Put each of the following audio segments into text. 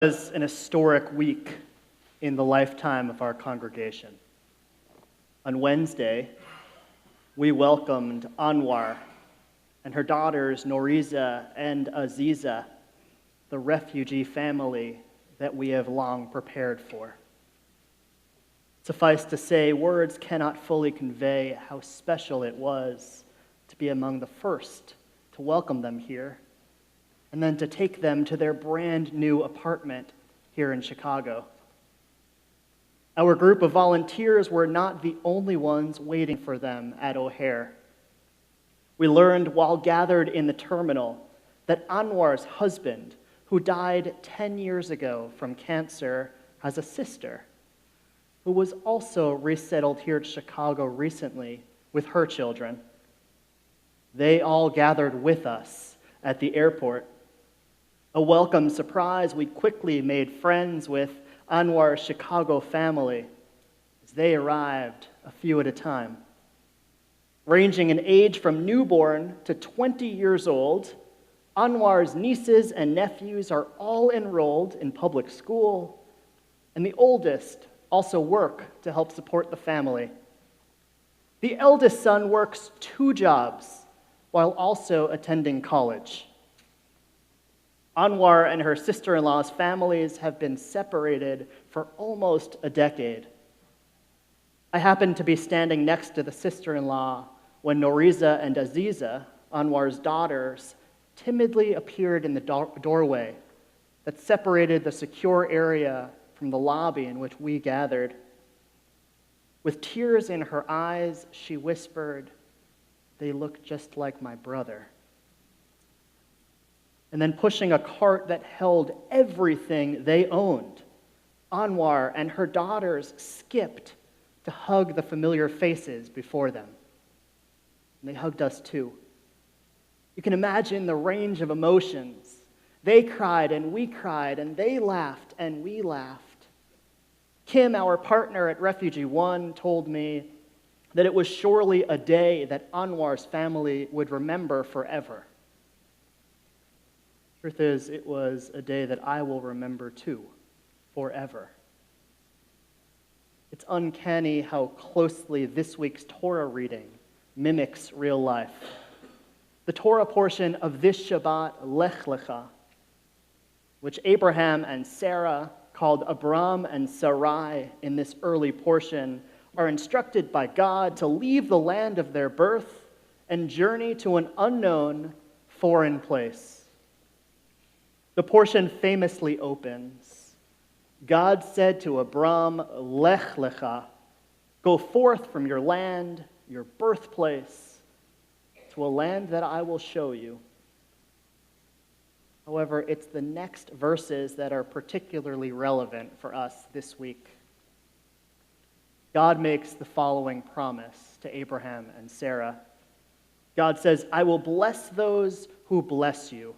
Was an historic week in the lifetime of our congregation. On Wednesday, we welcomed Anwar and her daughters Noriza and Aziza, the refugee family that we have long prepared for. Suffice to say, words cannot fully convey how special it was to be among the first to welcome them here, and then to take them to their brand new apartment here in Chicago. Our group of volunteers were not the only ones waiting for them at O'Hare. We learned while gathered in the terminal that Anwar's husband, who died 10 years ago from cancer, has a sister who was also resettled here to Chicago recently with her children. They all gathered with us at the airport. A welcome surprise, we quickly made friends with Anwar's Chicago family as they arrived a few at a time. Ranging in age from newborn to 20 years old, Anwar's nieces and nephews are all enrolled in public school, and the oldest also work to help support the family. The eldest son works 2 jobs while also attending college. Anwar and her sister-in-law's families have been separated for almost a decade. I happened to be standing next to the sister-in-law when Noriza and Aziza, Anwar's daughters, timidly appeared in the doorway that separated the secure area from the lobby in which we gathered. With tears in her eyes, she whispered, "They look just like my brother." And then pushing a cart that held everything they owned, Anwar and her daughters skipped to hug the familiar faces before them. And they hugged us too. You can imagine the range of emotions. They cried and we cried, and they laughed and we laughed. Kim, our partner at Refugee One, told me that it was surely a day that Anwar's family would remember forever. Truth is, it was a day that I will remember too, forever. It's uncanny how closely this week's Torah reading mimics real life. The Torah portion of this Shabbat, Lech Lecha, which Abraham and Sarah, called Abram and Sarai in this early portion, are instructed by God to leave the land of their birth and journey to an unknown foreign place. The portion famously opens, God said to Abram, Lech Lecha, go forth from your land, your birthplace, to a land that I will show you. However, it's the next verses that are particularly relevant for us this week. God makes the following promise to Abraham and Sarah. God says, I will bless those who bless you.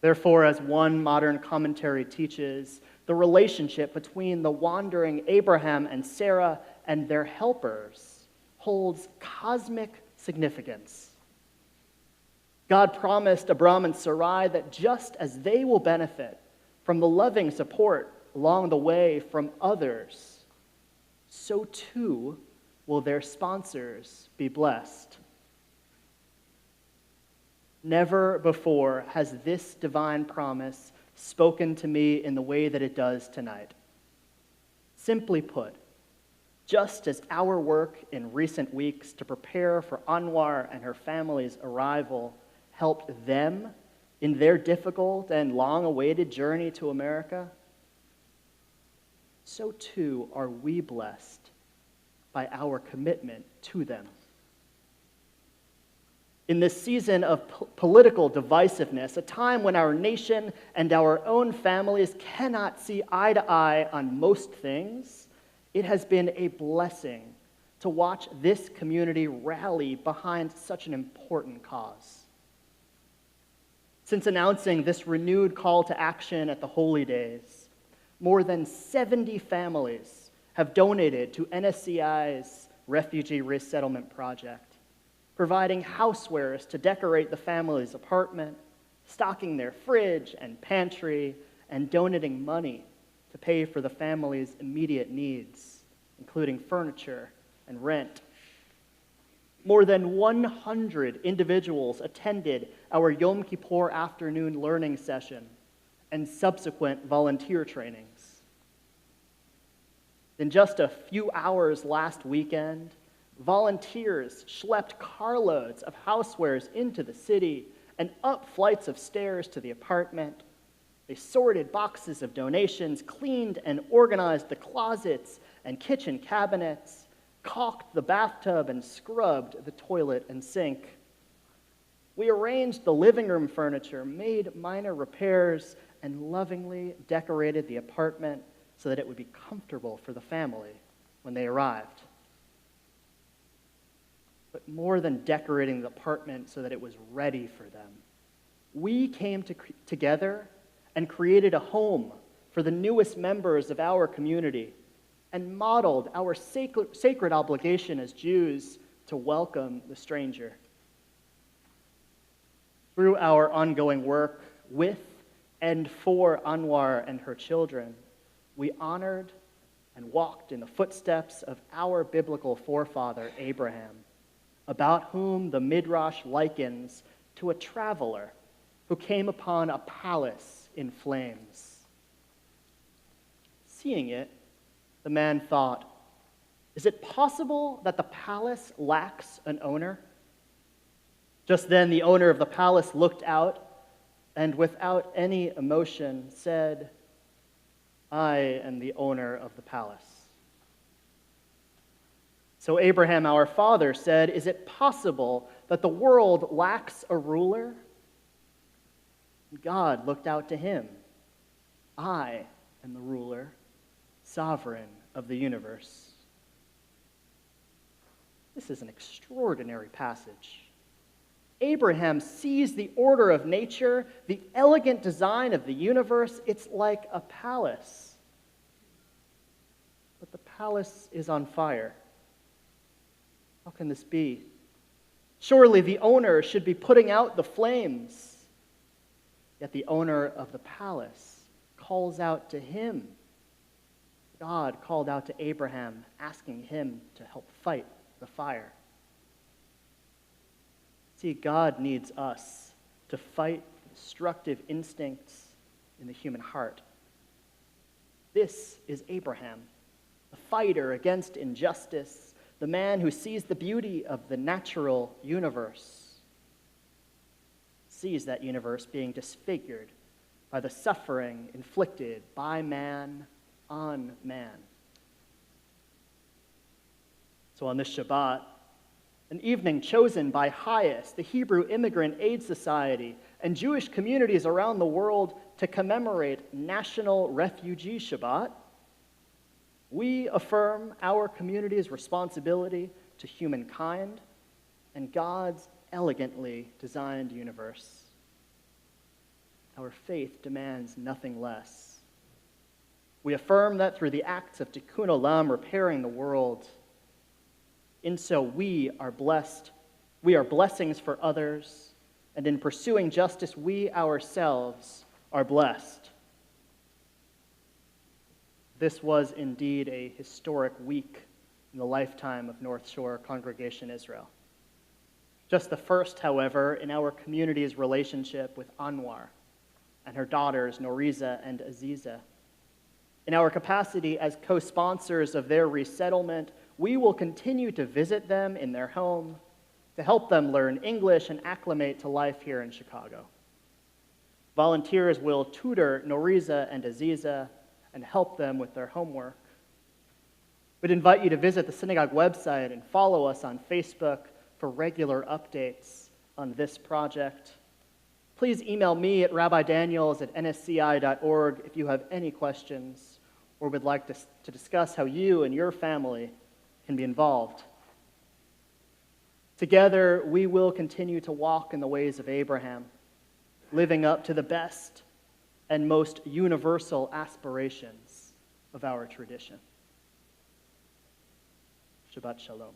Therefore, as one modern commentary teaches, the relationship between the wandering Abraham and Sarah and their helpers holds cosmic significance. God promised Abram and Sarai that just as they will benefit from the loving support along the way from others, so too will their sponsors be blessed. Never before has this divine promise spoken to me in the way that it does tonight. Simply put, just as our work in recent weeks to prepare for Anwar and her family's arrival helped them in their difficult and long-awaited journey to America, so too are we blessed by our commitment to them. In this season of political divisiveness, a time when our nation and our own families cannot see eye to eye on most things, it has been a blessing to watch this community rally behind such an important cause. Since announcing this renewed call to action at the Holy Days, more than 70 families have donated to NSCI's Refugee Resettlement Project, providing housewares to decorate the family's apartment, stocking their fridge and pantry and donating money to pay for the family's immediate needs, including furniture and rent. More than 100 individuals attended our Yom Kippur afternoon learning session and subsequent volunteer trainings. In just a few hours last weekend, volunteers schlepped carloads of housewares into the city and up flights of stairs to the apartment. They sorted boxes of donations, cleaned and organized the closets and kitchen cabinets, caulked the bathtub and scrubbed the toilet and sink. We arranged the living room furniture, made minor repairs, and lovingly decorated the apartment so that it would be comfortable for the family when they arrived. But more than decorating the apartment so that it was ready for them, we came together and created a home for the newest members of our community and modeled our sacred obligation as Jews to welcome the stranger. Through our ongoing work with and for Anwar and her children, we honored and walked in the footsteps of our biblical forefather Abraham, about whom the Midrash likens to a traveler who came upon a palace in flames. Seeing it, the man thought, "Is it possible that the palace lacks an owner?" Just then, the owner of the palace looked out and, without any emotion, said, "I am the owner of the palace." So Abraham, our father, said, "Is it possible that the world lacks a ruler?" God looked out to him. "I am the ruler, sovereign of the universe." This is an extraordinary passage. Abraham sees the order of nature, the elegant design of the universe. It's like a palace. But the palace is on fire. How can this be? Surely the owner should be putting out the flames. Yet the owner of the palace calls out to him. God called out to Abraham, asking him to help fight the fire. See, God needs us to fight destructive instincts in the human heart. This is Abraham, the fighter against injustice, the man who sees the beauty of the natural universe, sees that universe being disfigured by the suffering inflicted by man on man. So on this Shabbat, an evening chosen by HIAS, the Hebrew Immigrant Aid Society, and Jewish communities around the world to commemorate National Refugee Shabbat, we affirm our community's responsibility to humankind and God's elegantly designed universe. Our faith demands nothing less. We affirm that through the acts of Tikkun Olam, repairing the world, in so we are blessed. We are blessings for others, and in pursuing justice, we ourselves are blessed. This was indeed a historic week in the lifetime of North Shore Congregation Israel. Just the first, however, in our community's relationship with Anwar and her daughters, Noriza and Aziza. In our capacity as co-sponsors of their resettlement, we will continue to visit them in their home to help them learn English and acclimate to life here in Chicago. Volunteers will tutor Noriza and Aziza and help them with their homework. We'd invite you to visit the synagogue website and follow us on Facebook for regular updates on this project. Please email me at rabbidaniels@nsci.org if you have any questions or would like to discuss how you and your family can be involved. Together, we will continue to walk in the ways of Abraham, living up to the best and most universal aspirations of our tradition. Shabbat Shalom.